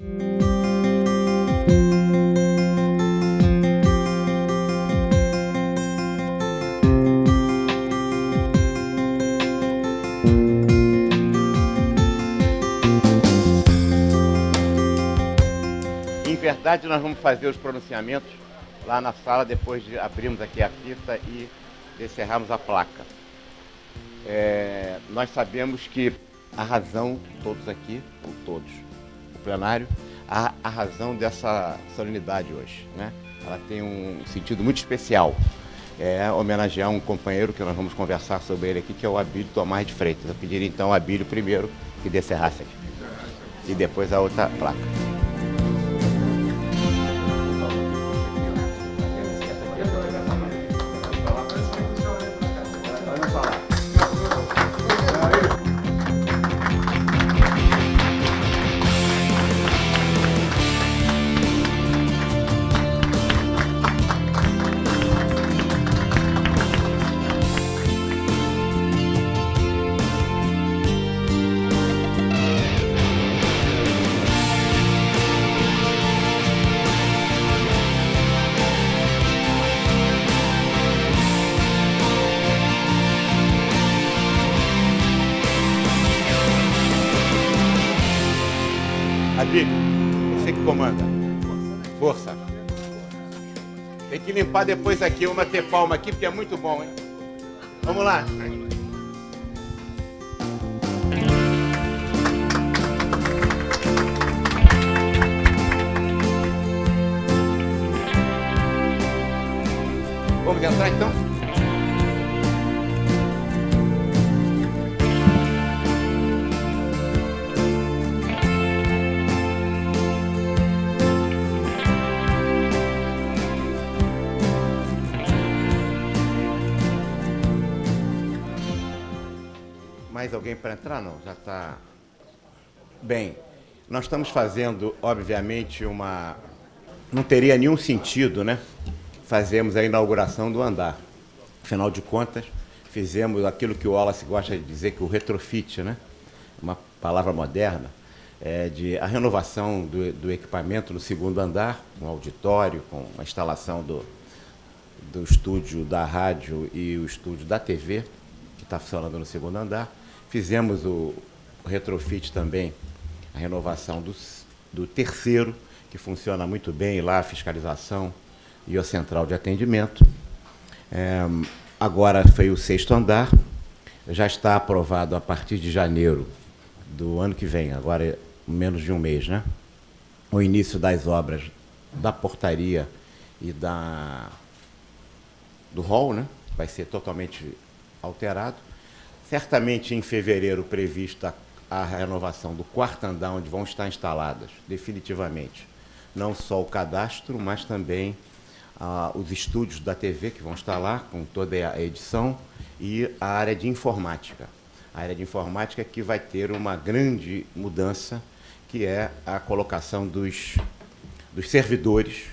Em verdade, nós vamos fazer os pronunciamentos lá na sala, depois de abrirmos aqui a fita e encerrarmos a placa. Nós sabemos que a razão, todos aqui, ou todos, o plenário, a razão dessa solenidade hoje, né? Ela tem um sentido muito especial. Homenagear um companheiro que nós vamos conversar sobre ele aqui, que é o Abílio Tomás de Freitas. Eu pediria então ao Abílio primeiro que descerrasse aqui. E depois a outra placa. Abílio, você que comanda. Força. Tem que limpar depois aqui, uma ter palma aqui, porque é muito bom, hein? Vamos lá. Vamos entrar então? Mais alguém para entrar? Não, já está. Bem, nós estamos fazendo, obviamente, não teria nenhum sentido, né? Fazemos a inauguração do andar. Afinal de contas, fizemos aquilo que o Wallace gosta de dizer, que o retrofit, né? Uma palavra moderna, de a renovação do equipamento no segundo andar, com auditório, com a instalação do estúdio da rádio e o estúdio da TV, que está funcionando no segundo andar. Fizemos o retrofit também, a renovação do terceiro, que funciona muito bem, lá a fiscalização e a central de atendimento. Agora foi o sexto andar, já está aprovado a partir de janeiro do ano que vem, agora menos de um mês, né? O início das obras da portaria e do hall, né? Vai ser totalmente alterado. Certamente em fevereiro prevista a renovação do quarto andar, onde vão estar instaladas definitivamente não só o cadastro, mas também os estúdios da TV que vão estar lá, com toda a edição, e a área de informática. A área de informática que vai ter uma grande mudança, que é a colocação dos servidores,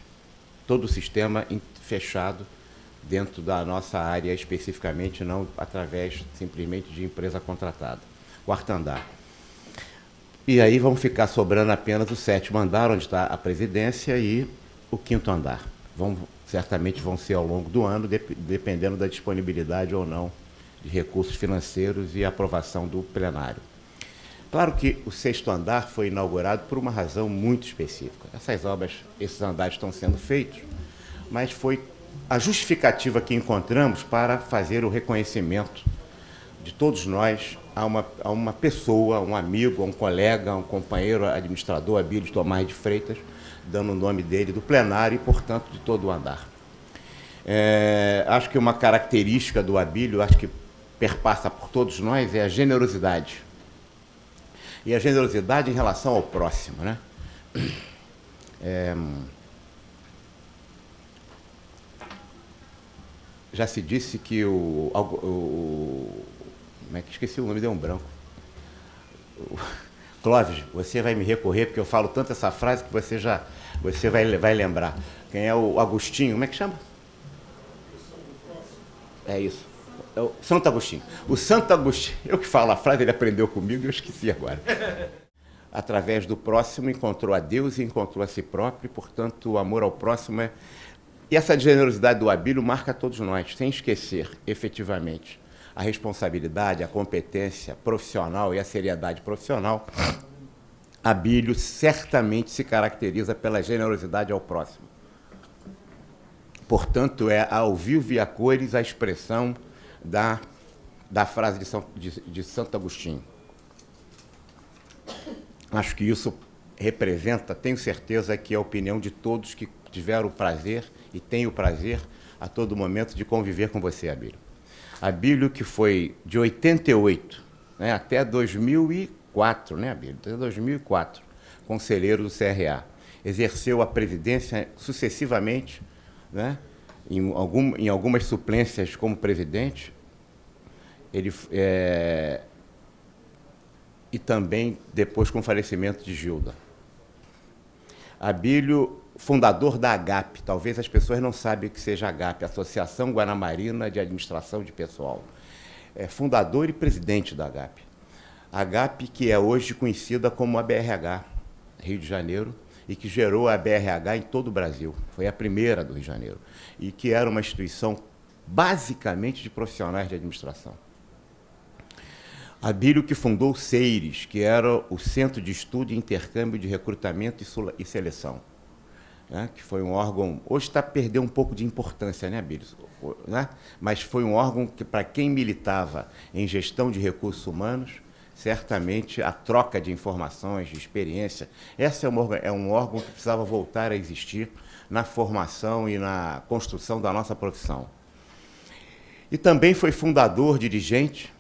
todo o sistema fechado, dentro da nossa área especificamente, não através simplesmente de empresa contratada. Quarto andar. E aí vão ficar sobrando apenas o sétimo andar, onde está a presidência, e o quinto andar. Certamente vão ser ao longo do ano, dependendo da disponibilidade ou não de recursos financeiros e aprovação do plenário. Claro que o sexto andar foi inaugurado por uma razão muito específica. Essas obras, esses andares estão sendo feitos, mas foi a justificativa que encontramos para fazer o reconhecimento de todos nós a uma pessoa, um amigo, um colega, um companheiro administrador, Abílio Tomás de Freitas, dando o nome dele, do plenário e, portanto, de todo o andar. Acho que uma característica do Abílio, acho que perpassa por todos nós, é a generosidade. E a generosidade em relação ao próximo, né? Já se disse que como é que esqueci o nome, deu um branco. Clóvis, você vai me recorrer, porque eu falo tanto essa frase que você vai lembrar. Quem é o Agostinho? Como é que chama? É isso. É o Santo Agostinho. O Santo Agostinho, eu que falo a frase, ele aprendeu comigo e eu esqueci agora. através do próximo, encontrou a Deus e encontrou a si próprio, e, portanto, o amor ao próximo é... E essa generosidade do Abílio marca todos nós, sem esquecer, efetivamente, a responsabilidade, a competência profissional e a seriedade profissional. Abílio certamente se caracteriza pela generosidade ao próximo. Portanto, é ao vivo e a cores a expressão da frase de Santo Agostinho. Acho que isso representa, tenho certeza que é a opinião de todos que tiveram o prazer e têm o prazer a todo momento de conviver com você, Abílio. Abílio, que foi de 88, né, até 2004, né, Abílio? Até 2004, conselheiro do CRA. Exerceu a presidência sucessivamente, né, em algumas suplências como presidente, e também depois com o falecimento de Gilda. Abílio, fundador da AGAP, talvez as pessoas não saibam o que seja a AGAP, Associação Guanamarina de Administração de Pessoal. É fundador e presidente da AGAP. A AGAP, que é hoje conhecida como a BRH, Rio de Janeiro, e que gerou a BRH em todo o Brasil. Foi a primeira do Rio de Janeiro. E que era uma instituição basicamente de profissionais de administração. Abílio, que fundou o CEIRES, que era o Centro de Estudo e Intercâmbio de Recrutamento e Seleção, né, que foi um órgão... Hoje está perdendo um pouco de importância, né, Abílio? Né? Mas foi um órgão que, para quem militava em gestão de recursos humanos, certamente a troca de informações, de experiência, esse é um órgão que precisava voltar a existir na formação e na construção da nossa profissão. E também foi fundador, dirigente.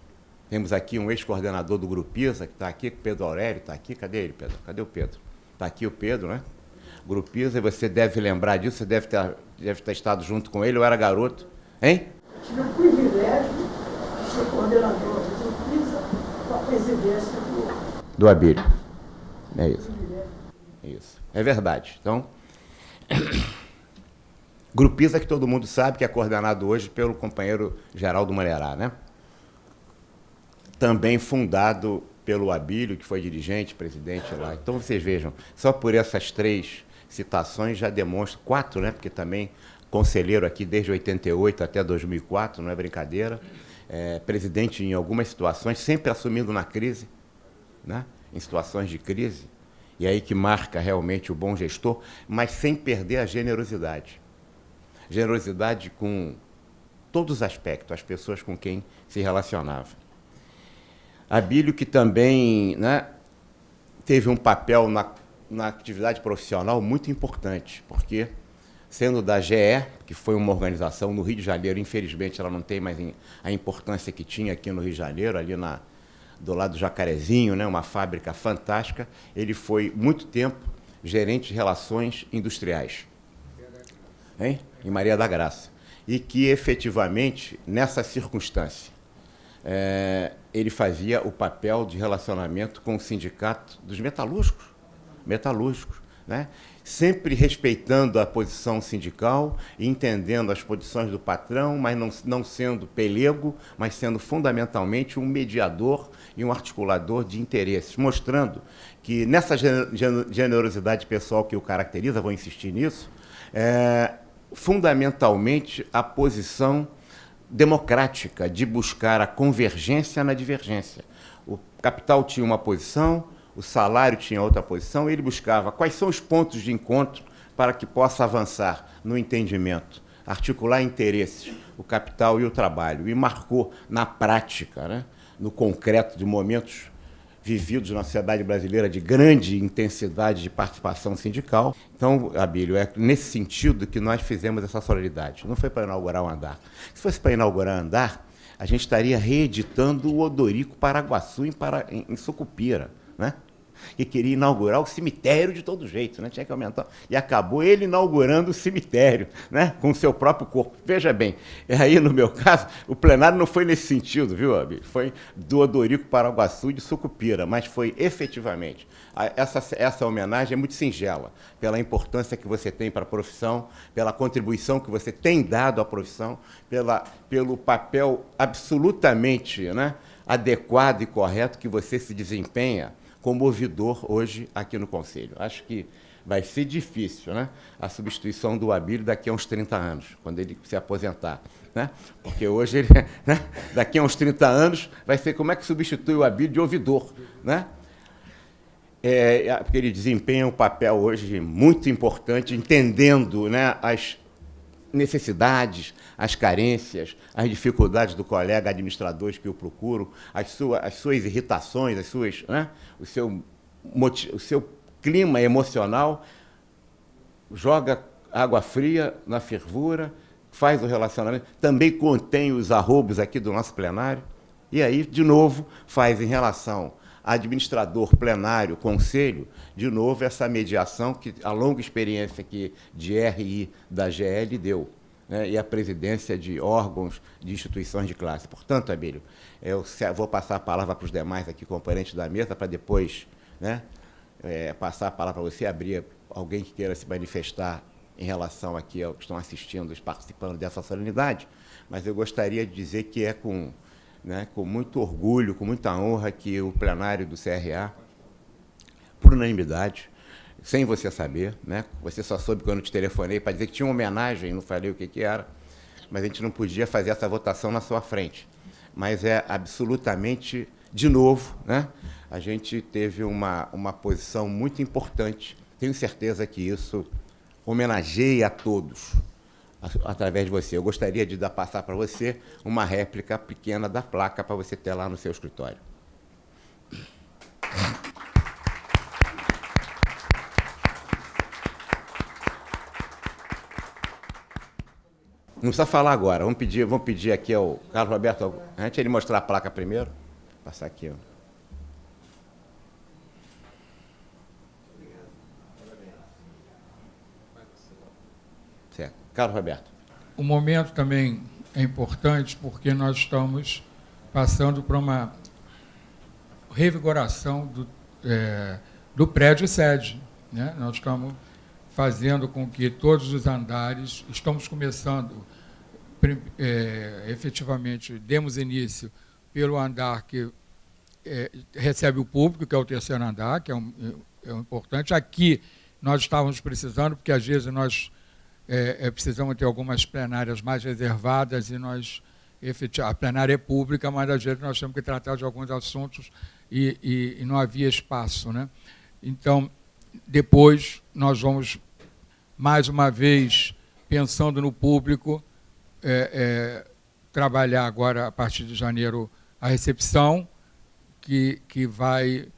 Temos aqui um ex-coordenador do Grupisa, que está aqui, Pedro Aurélio, está aqui. Cadê ele, Pedro? Cadê o Pedro? Está aqui o Pedro, né? Grupisa, e você deve lembrar disso, você deve ter estado junto com ele, eu era garoto. Hein? Tive o privilégio de ser coordenador do Grupisa com a presidência do Abílio. É isso. É isso. É verdade. Então, Grupisa, que todo mundo sabe que é coordenado hoje pelo companheiro Geraldo Malerá, né? Também fundado pelo Abílio, que foi dirigente, presidente lá. Então, vocês vejam, só por essas 3 citações já demonstra, 4, né? Porque também conselheiro aqui desde 88 até 2004, não é brincadeira, presidente em algumas situações, sempre assumindo na crise, né? Em situações de crise, e aí que marca realmente o bom gestor, mas sem perder a generosidade. Generosidade com todos os aspectos, as pessoas com quem se relacionava. Abílio, que também, né, teve um papel na atividade profissional muito importante, porque, sendo da GE, que foi uma organização no Rio de Janeiro, infelizmente ela não tem mais a importância que tinha aqui no Rio de Janeiro, ali do lado do Jacarezinho, né, uma fábrica fantástica, ele foi muito tempo gerente de relações industriais, hein? Em Maria da Graça. E que, efetivamente, nessa circunstância, ele fazia o papel de relacionamento com o sindicato dos metalúrgicos, né? Sempre respeitando a posição sindical e entendendo as posições do patrão, mas não sendo pelego, mas sendo fundamentalmente um mediador e um articulador de interesses, mostrando que nessa generosidade pessoal que o caracteriza, vou insistir nisso, fundamentalmente a posição democrática de buscar a convergência na divergência. O capital tinha uma posição, o salário tinha outra posição, e ele buscava quais são os pontos de encontro para que possa avançar no entendimento, articular interesses, o capital e o trabalho, e marcou na prática, né, no concreto de momentos vividos na sociedade brasileira de grande intensidade de participação sindical. Então, Abílio, é nesse sentido que nós fizemos essa solidariedade. Não foi para inaugurar o andar. Se fosse para inaugurar o andar, a gente estaria reeditando o Odorico Paraguaçu em Sucupira, né? Que queria inaugurar o cemitério de todo jeito, né? Tinha que aumentar. E acabou ele inaugurando o cemitério, né? Com o seu próprio corpo. Veja bem, aí no meu caso, o plenário não foi nesse sentido, viu, Abílio? Foi do Odorico Paraguaçu de Sucupira, mas foi efetivamente. Essa homenagem é muito singela, pela importância que você tem para a profissão, pela contribuição que você tem dado à profissão, pelo papel absolutamente, né, adequado e correto que você se desempenha como ouvidor hoje aqui no Conselho. Acho que vai ser difícil, né, a substituição do Abílio daqui a uns 30 anos, quando ele se aposentar. Né? Porque hoje, ele, né, daqui a uns 30 anos, vai ser como é que substitui o Abílio de ouvidor. Né? Porque ele desempenha um papel hoje muito importante, entendendo, né, as necessidades, as carências, as dificuldades do colega administradores que o procuram, as suas irritações, né, o seu clima emocional, joga água fria na fervura, faz o relacionamento, também contém os arroubos aqui do nosso plenário, e aí, de novo, faz em relação administrador, plenário, conselho, de novo, essa mediação que a longa experiência que de RI da GL deu, né, e a presidência de órgãos de instituições de classe. Portanto, Abílio, eu vou passar a palavra para os demais aqui, componentes da mesa, para depois, né, passar a palavra para você, abrir alguém que queira se manifestar em relação aqui ao que estão assistindo, participando dessa solenidade, mas eu gostaria de dizer que é com muito orgulho, com muita honra, que o plenário do CRA, por unanimidade, sem você saber, né? Você só soube quando eu te telefonei para dizer que tinha uma homenagem, não falei o que era, mas a gente não podia fazer essa votação na sua frente. Mas é absolutamente, de novo, né? A gente teve uma posição muito importante. Tenho certeza que isso homenageia a todos, através de você. Eu gostaria de passar para você uma réplica pequena da placa para você ter lá no seu escritório. Não precisa falar agora. Vamos pedir aqui ao Carlos Roberto, antes de ele mostrar a placa primeiro. Vou passar aqui, ó. Certo. Carlos Roberto. O momento também é importante porque nós estamos passando por uma revigoração do prédio sede. Né? Nós estamos fazendo com que todos os andares, estamos começando, efetivamente, demos início pelo andar que recebe o público, que é o terceiro andar, que é importante. Aqui nós estávamos precisando, porque às vezes nós precisamos ter algumas plenárias mais reservadas e a plenária é pública, mas às vezes nós temos que tratar de alguns assuntos e não havia espaço. Né? Então, depois nós vamos, mais uma vez, pensando no público, trabalhar agora, a partir de janeiro, a recepção, que vai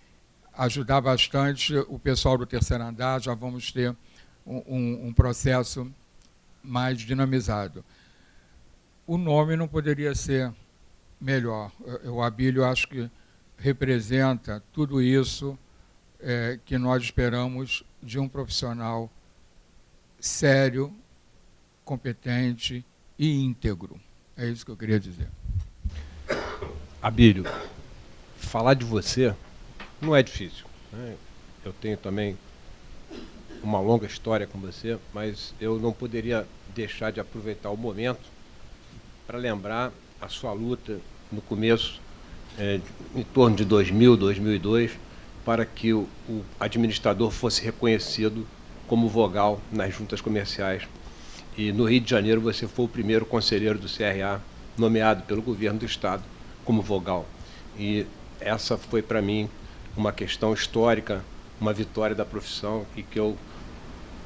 ajudar bastante o pessoal do terceiro andar. Já vamos ter um processo mais dinamizado. O nome não poderia ser melhor. O Abílio, acho que representa tudo isso que nós esperamos de um profissional sério, competente e íntegro. É isso que eu queria dizer. Abílio, falar de você não é difícil, né? Eu tenho também uma longa história com você, mas eu não poderia deixar de aproveitar o momento para lembrar a sua luta no começo, em torno de 2000, 2002, para que o administrador fosse reconhecido como vogal nas juntas comerciais. E no Rio de Janeiro você foi o primeiro conselheiro do CRA nomeado pelo governo do Estado como vogal. E essa foi para mim uma questão histórica, uma vitória da profissão e que eu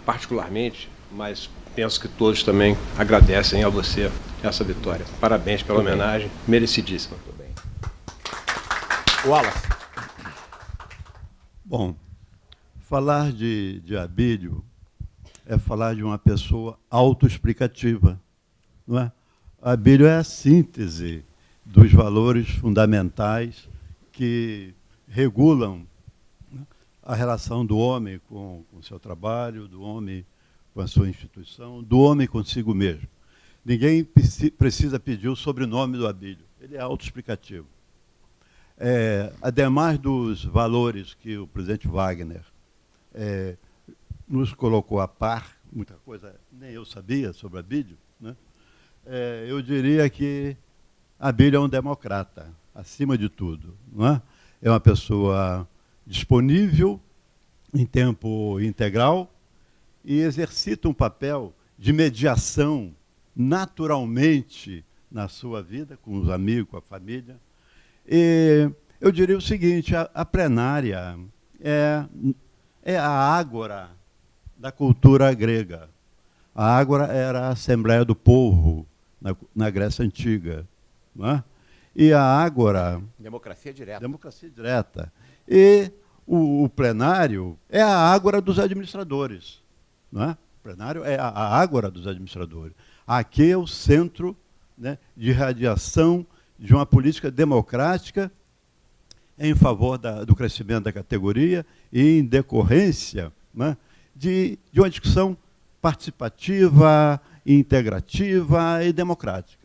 particularmente, mas penso que todos também agradecem a você essa vitória. Parabéns pela homenagem, merecidíssima. Muito bem. Wallace. Bom, falar de Abílio é falar de uma pessoa autoexplicativa, não é? Abílio é a síntese dos valores fundamentais que regulam a relação do homem com o seu trabalho, do homem com a sua instituição, do homem consigo mesmo. Ninguém precisa pedir o sobrenome do Abílio, ele é autoexplicativo. Ademais dos valores que o presidente Wagner nos colocou a par, muita coisa nem eu sabia sobre Abílio, né? Eu diria que Abílio é um democrata, acima de tudo. Não é? É uma pessoa disponível em tempo integral e exercita um papel de mediação naturalmente na sua vida, com os amigos, com a família. E eu diria o seguinte, a plenária é a ágora da cultura grega. A ágora era a Assembleia do Povo, na Grécia Antiga. Não é? E a ágora... Democracia direta. Democracia direta. E o plenário é a ágora dos administradores. Não é? O plenário é a ágora dos administradores. Aqui é o centro, né, de radiação de uma política democrática em favor do crescimento da categoria e em decorrência, né, de uma discussão participativa, integrativa e democrática.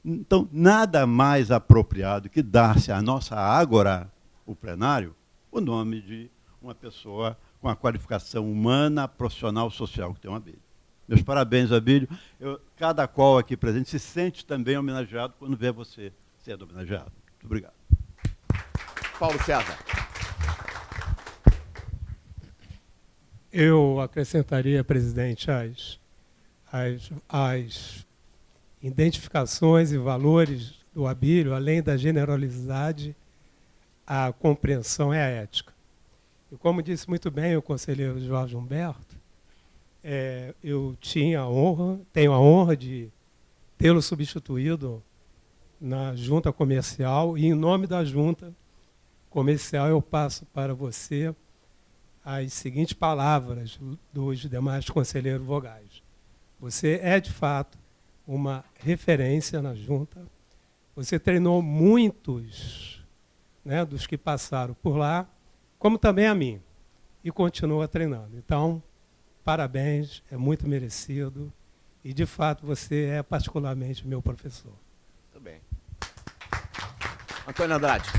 Então, nada mais apropriado que dar-se à nossa ágora, o plenário, o nome de uma pessoa com a qualificação humana, profissional, social que tem o Abílio. Meus parabéns, Abílio. Cada qual aqui presente se sente também homenageado quando vê você sendo homenageado. Muito obrigado. Paulo César. Eu acrescentaria, presidente, as identificações e valores do Abílio, além da generosidade, a compreensão e a ética. E como disse muito bem o conselheiro Jorge Humberto, eu tenho a honra de tê-lo substituído na junta comercial, e em nome da junta comercial eu passo para você as seguintes palavras dos demais conselheiros vogais. Você é, de fato, uma referência na junta. Você treinou muitos, né, dos que passaram por lá, como também a mim, e continua treinando. Então, parabéns, é muito merecido, e, de fato, você é particularmente meu professor. Muito bem. Antônio Andrade.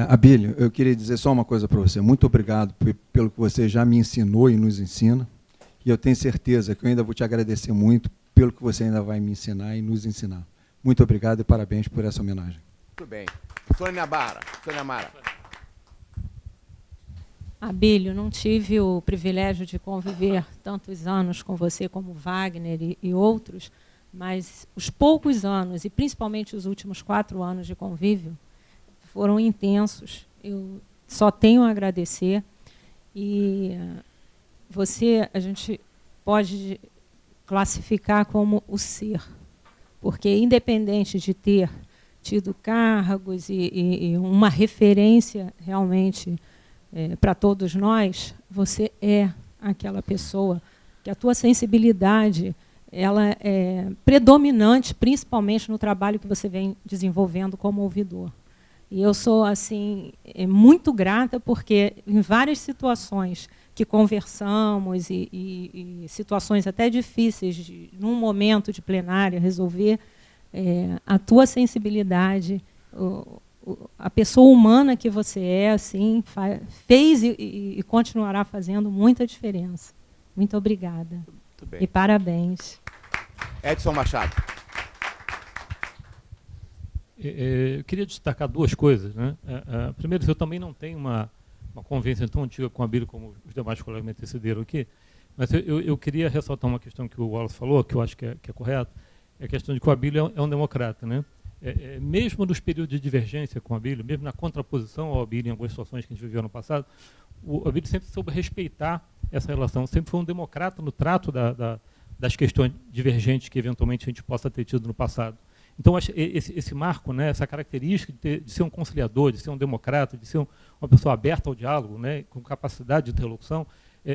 Abílio, eu queria dizer só uma coisa para você. Muito obrigado pelo que você já me ensinou e nos ensina. E eu tenho certeza que eu ainda vou te agradecer muito pelo que você ainda vai me ensinar e nos ensinar. Muito obrigado e parabéns por essa homenagem. Muito bem. Sônia Mara. Abílio, não tive o privilégio de conviver tantos anos com você como Wagner e outros, mas os poucos anos, e principalmente os últimos 4 anos de convívio, foram intensos. Eu só tenho a agradecer. E você, a gente pode classificar como o ser, porque, independente de ter tido cargos e uma referência realmente para todos nós, você é aquela pessoa que a tua sensibilidade ela é predominante, principalmente no trabalho que você vem desenvolvendo como ouvidor. E eu sou assim muito grata, porque em várias situações que conversamos e situações até difíceis, num momento de plenária, resolver, a tua sensibilidade, a pessoa humana que você é, assim, fez e continuará fazendo muita diferença. Muito obrigada. Muito bem. E parabéns. Edson Machado. Eu queria destacar 2 coisas, né? Primeiro, eu também não tenho uma convivência tão antiga com a Abílio como os demais colegas me antecederam aqui, mas eu queria ressaltar uma questão que o Wallace falou, que eu acho que é correto, é a questão de que o Abílio é um democrata, né? Mesmo nos períodos de divergência com o Abílio, mesmo na contraposição ao Abílio em algumas situações que a gente viveu no passado, o Abílio sempre soube respeitar essa relação, sempre foi um democrata no trato das questões divergentes que eventualmente a gente possa ter tido no passado. Então, esse marco, né, essa característica de ser um conciliador, de ser um democrata, de ser uma pessoa aberta ao diálogo, né, com capacidade de interlocução,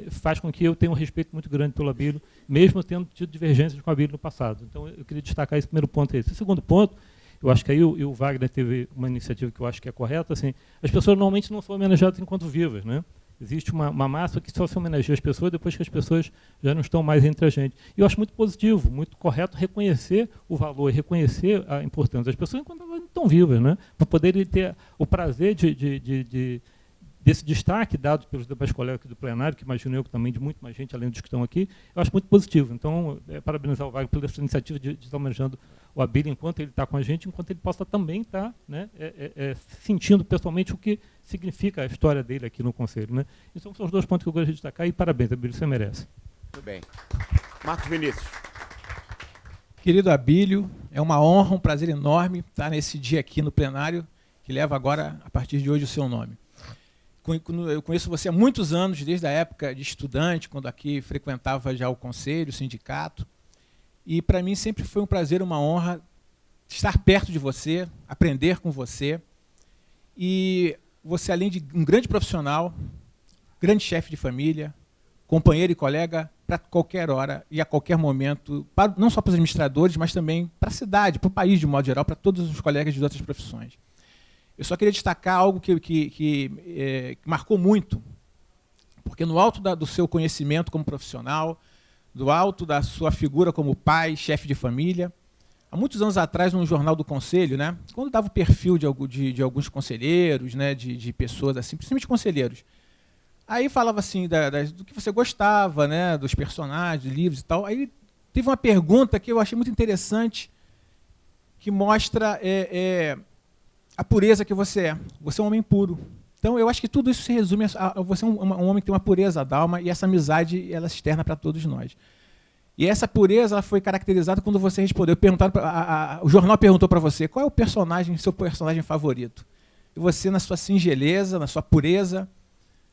faz com que eu tenha um respeito muito grande pelo Abílio, mesmo tendo tido divergências com o Abílio no passado. Então, eu queria destacar esse primeiro ponto. Esse segundo ponto, eu acho que aí o Wagner teve uma iniciativa que eu acho que é correta. Assim, as pessoas normalmente não são homenageadas enquanto vivas, né? Existe uma massa que só se homenageia as pessoas depois que as pessoas já não estão mais entre a gente. E eu acho muito positivo, muito correto reconhecer o valor e reconhecer a importância das pessoas enquanto elas não estão vivas, né? Para poderem ter o prazer de desse destaque dado pelos demais colegas aqui do plenário, que imagino eu que também de muito mais gente, além dos que estão aqui, eu acho muito positivo. Então, parabenizar o Wagner pela essa iniciativa de estar homenageando o Abílio enquanto ele está com a gente, enquanto ele possa também estar, né, sentindo pessoalmente o que significa a história dele aqui no Conselho. Né? Então, são os 2 pontos que eu gostaria de destacar, e parabéns, Abílio, você merece. Muito bem. Marcos Vinícius. Querido Abílio, é uma honra, um prazer enorme estar nesse dia aqui no plenário, que leva agora, a partir de hoje, o seu nome. Eu conheço você há muitos anos, desde a época de estudante, quando aqui frequentava já o conselho, o sindicato, e para mim sempre foi um prazer, uma honra estar perto de você, aprender com você, e você, além de um grande profissional, grande chefe de família, companheiro e colega para qualquer hora e a qualquer momento, não só para os administradores, mas também para a cidade, para o país de modo geral, para todos os colegas de outras profissões. Eu só queria destacar algo que marcou muito, porque no alto do seu conhecimento como profissional, do alto da sua figura como pai, chefe de família, há muitos anos atrás, num jornal do Conselho, né, quando dava o perfil de alguns conselheiros, né, de pessoas assim, principalmente conselheiros, aí falava assim do que você gostava, né, dos personagens, livros e tal. Aí teve uma pergunta que eu achei muito interessante, que mostra a pureza que você é. Você é um homem puro. Então, eu acho que tudo isso se resume a você um homem que tem uma pureza da alma, e essa amizade ela se externa para todos nós. E essa pureza ela foi caracterizada quando você respondeu. O jornal perguntou para você qual é o seu personagem favorito. E você, na sua singeleza, na sua pureza,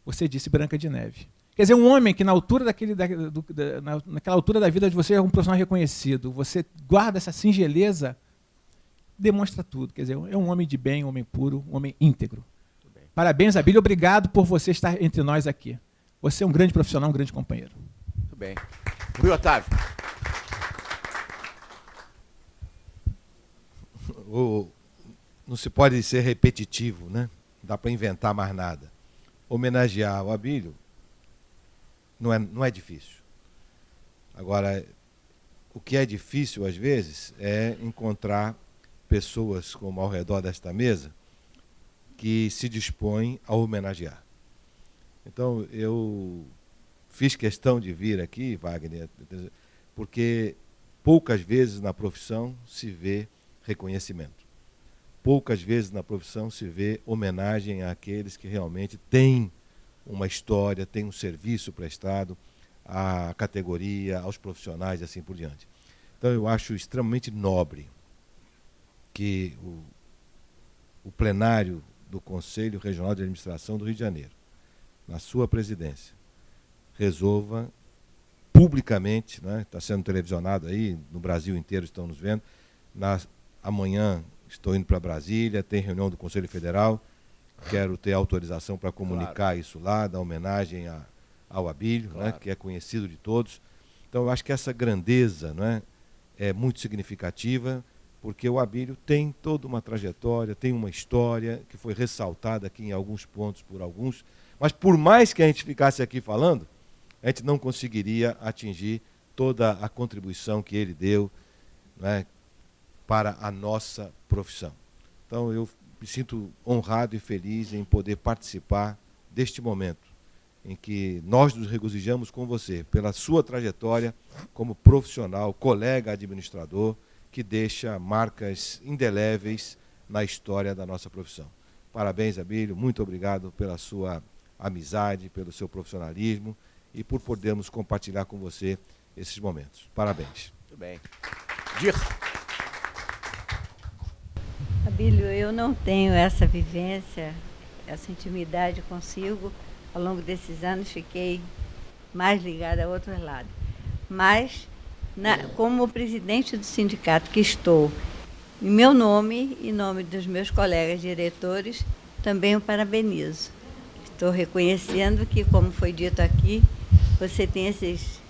você disse Branca de Neve. Quer dizer, um homem que na altura naquela altura da vida de você é um profissional reconhecido, você guarda essa singeleza, demonstra tudo. Quer dizer, é um homem de bem, um homem puro, um homem íntegro. Parabéns, Abílio, obrigado por você estar entre nós aqui. Você é um grande profissional, um grande companheiro. Muito bem. Rui Otávio. Não se pode ser repetitivo, né? Não dá para inventar mais nada. Homenagear o Abílio não é difícil. Agora, o que é difícil, às vezes, é encontrar pessoas como ao redor desta mesa que se dispõem a homenagear. Então, eu fiz questão de vir aqui, Wagner, porque poucas vezes na profissão se vê reconhecimento. Poucas vezes na profissão se vê homenagem àqueles que realmente têm uma história, têm um serviço prestado à categoria, aos profissionais e assim por diante. Então, eu acho extremamente nobre que o plenário do Conselho Regional de Administração do Rio de Janeiro, na sua presidência, resolva publicamente, né, está sendo televisionado aí, no Brasil inteiro estão nos vendo, amanhã estou indo para Brasília, tem reunião do Conselho Federal, quero ter autorização para comunicar isso lá, dar homenagem ao Abílio, né, que é conhecido de todos. Então, eu acho que essa grandeza, né, é muito significativa, porque o Abílio tem toda uma trajetória, tem uma história que foi ressaltada aqui em alguns pontos por alguns, mas por mais que a gente ficasse aqui falando, a gente não conseguiria atingir toda a contribuição que ele deu, né, para a nossa profissão. Então, eu me sinto honrado e feliz em poder participar deste momento, em que nós nos regozijamos com você, pela sua trajetória como profissional, colega administrador, que deixa marcas indeléveis na história da nossa profissão. Parabéns, Abílio, muito obrigado pela sua amizade, pelo seu profissionalismo e por podermos compartilhar com você esses momentos. Parabéns. Muito bem. Dirce. Abílio, eu não tenho essa vivência, essa intimidade consigo. Ao longo desses anos fiquei mais ligada a outro lado. Mas, como presidente do sindicato que estou, em meu nome e em nome dos meus colegas diretores, também o parabenizo. Estou reconhecendo que, como foi dito aqui, você tem esses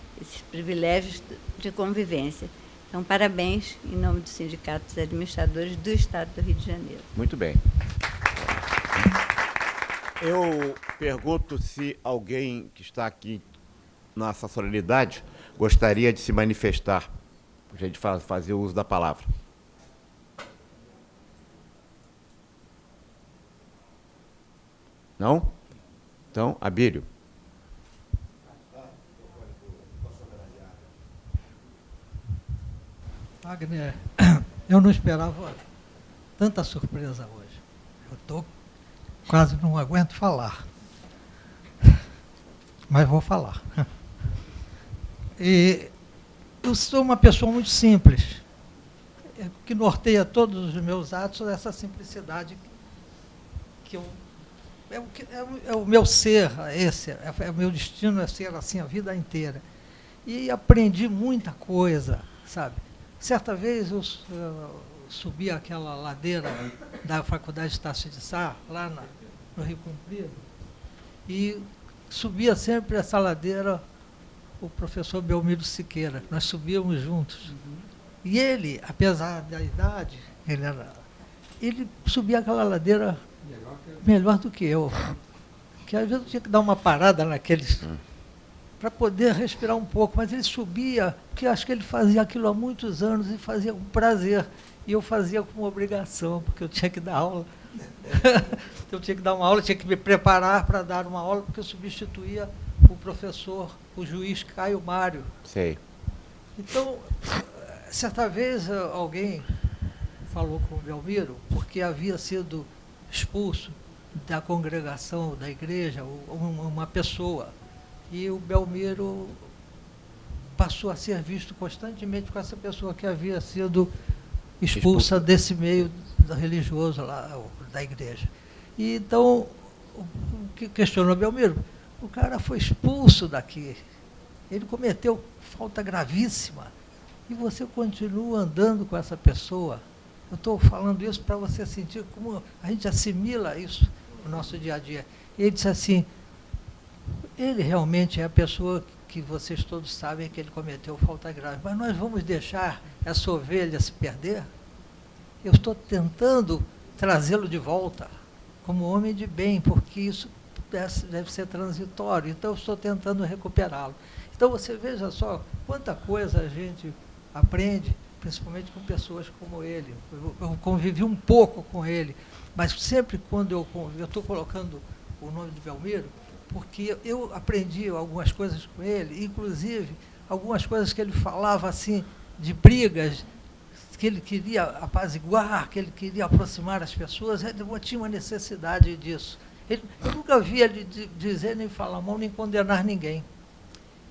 privilégios de convivência. Então, parabéns em nome dos sindicatos administradores do Estado do Rio de Janeiro. Muito bem. Eu pergunto se alguém que está aqui nessa solenidade gostaria de se manifestar, para a gente fazer uso da palavra. Não? Então, Abílio. Wagner, eu não esperava tanta surpresa hoje. Eu quase não aguento falar. Mas vou falar. E eu sou uma pessoa muito simples, que norteia todos os meus atos essa simplicidade que é o meu ser, é o meu destino, é ser assim a vida inteira. E aprendi muita coisa, sabe? Certa vez eu subi aquela ladeira da Faculdade de Tasso de Sá, lá no Rio Comprido, e subia sempre essa ladeira o professor Belmiro Siqueira. Nós subíamos juntos. E ele, apesar da idade, ele subia aquela ladeira melhor do que eu. Que às vezes eu tinha que dar uma parada naqueles para poder respirar um pouco, mas ele subia, porque acho que ele fazia aquilo há muitos anos e fazia com prazer. E eu fazia com obrigação, porque eu tinha que dar aula. Eu tinha que dar uma aula, tinha que me preparar para dar uma aula, porque eu substituía o professor, o juiz Caio Mário. Sei. Então, certa vez alguém falou com o Belmiro, porque havia sido expulso da congregação, da igreja, uma pessoa. E o Belmiro passou a ser visto constantemente com essa pessoa que havia sido expulsa desse meio religioso lá, da igreja. E então, o que questionou Belmiro? O cara foi expulso daqui. Ele cometeu falta gravíssima. E você continua andando com essa pessoa. Eu estou falando isso para você sentir como a gente assimila isso no nosso dia a dia. E ele disse assim, ele realmente é a pessoa que vocês todos sabem que ele cometeu falta grave, mas nós vamos deixar essa ovelha se perder? Eu estou tentando trazê-lo de volta como homem de bem, porque isso deve ser transitório, então eu estou tentando recuperá-lo. Então você veja só quanta coisa a gente aprende, principalmente com pessoas como ele. Eu convivi um pouco com ele, mas sempre quando eu estou colocando o nome de Belmiro, porque eu aprendi algumas coisas com ele, inclusive algumas coisas que ele falava assim, de brigas, que ele queria apaziguar, que ele queria aproximar as pessoas, ele tinha uma necessidade disso. Eu nunca vi ele dizer, nem falar mal, nem condenar ninguém.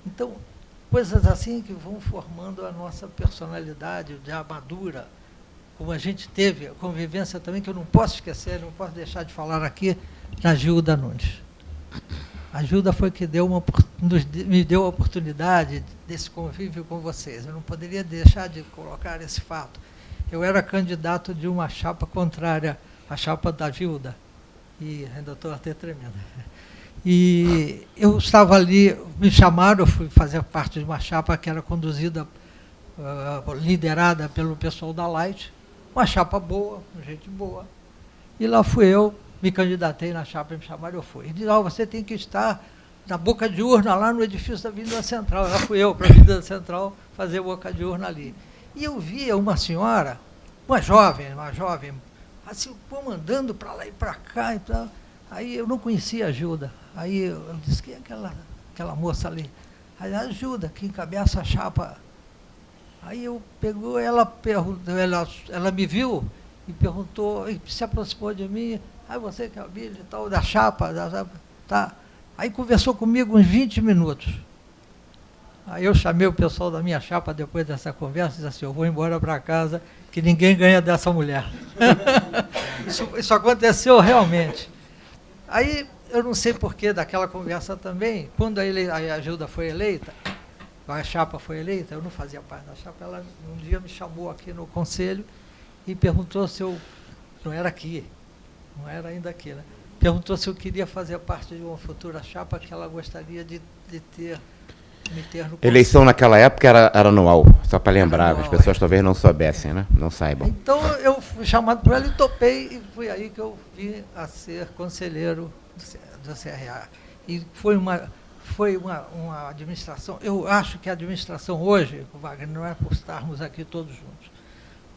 Então, coisas assim que vão formando a nossa personalidade de madura, como a gente teve a convivência também, que eu não posso esquecer, não posso deixar de falar aqui, na Gilda Nunes. A Gilda foi que me deu a oportunidade desse convívio com vocês. Eu não poderia deixar de colocar esse fato. Eu era candidato de uma chapa contrária à chapa da Gilda. E ainda estou até tremendo. E eu estava ali, me chamaram, eu fui fazer parte de uma chapa que era conduzida, liderada pelo pessoal da Light, uma chapa boa, gente boa. E lá fui eu, me candidatei na chapa, me chamaram, eu fui. E disseram, você tem que estar na boca de urna, lá no edifício da Avenida Central. Lá fui eu para a Avenida Central fazer boca de urna ali. E eu via uma senhora, uma jovem, assim, andando para lá e para cá e tal. Aí eu não conhecia a Gilda. Aí eu disse, quem é aquela moça ali? Aí a Gilda, que encabeça a chapa. Aí eu pegou, ela me viu e perguntou, e se aproximou de mim, você que é o Abílio e tal, da chapa, tá. Aí conversou comigo uns 20 minutos. Aí eu chamei o pessoal da minha chapa depois dessa conversa e disse assim, eu vou embora para casa, que ninguém ganha dessa mulher. Isso aconteceu realmente. Aí, eu não sei porquê daquela conversa também, quando a Gilda foi eleita, a chapa foi eleita, eu não fazia parte da chapa, ela um dia me chamou aqui no conselho e perguntou se eu, não era aqui, não era ainda aqui, né? Perguntou se eu queria fazer parte de uma futura chapa que ela gostaria de me ter no conselho. Eleição naquela época era anual, só para lembrar, anual, as pessoas talvez não soubessem, né? Não saibam. Então eu fui chamado por ela e topei, e foi aí que eu vim a ser conselheiro do CRA. E foi uma administração, eu acho que a administração hoje, Wagner, não é por estarmos aqui todos juntos,